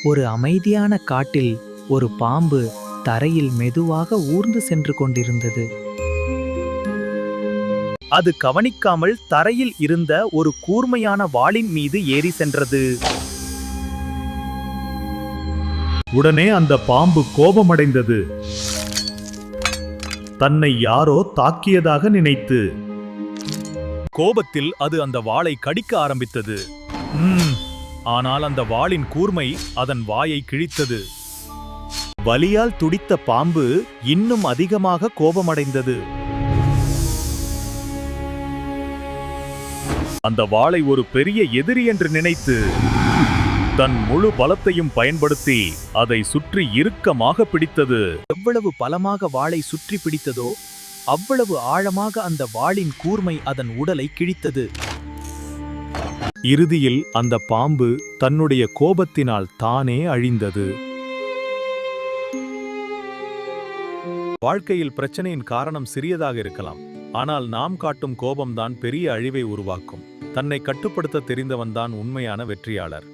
ஒரு அமைதியான காட்டில் ஒரு பாம்பு தரையில் மெதுவாக ஊர்ந்து சென்று கொண்டிருந்தது. அது கவனிக்காமல் தரையில் இருந்த ஒரு கூர்மையான வாளின் மீது ஏறி சென்றது. உடனே அந்த பாம்பு கோபமடைந்தது. தன்னை யாரோ தாக்கியதாக நினைத்து கோபத்தில் அது அந்த வாளை கடிக்க ஆரம்பித்தது. ஆனால் அந்த வாளின் கூர்மை அதன் வாயை கிழித்தது. வலியால் துடித்த பாம்பு இன்னும் அதிகமாக கோபமடைந்தது. அந்த வாளை ஒரு பெரிய எதிரி என்று நினைத்து தன் முழு பலத்தையும் பயன்படுத்தி அதை சுற்றி இறுக்கமாக பிடித்தது. எவ்வளவு பலமாக வாளை சுற்றி பிடித்ததோ அவ்வளவு ஆழமாக அந்த வாளின் கூர்மை அதன் உடலை கிழித்தது. இறுதியில் அந்த பாம்பு தன்னுடைய கோபத்தினால் தானே அழிந்தது. வாழ்க்கையில் பிரச்சனையின் காரணம் சிறியதாக இருக்கலாம், ஆனால் நாம் காட்டும் கோபம்தான் பெரிய அழிவை உருவாக்கும். தன்னை கட்டுப்படுத்த தெரிந்தவன்தான் உண்மையான வெற்றியாளர்.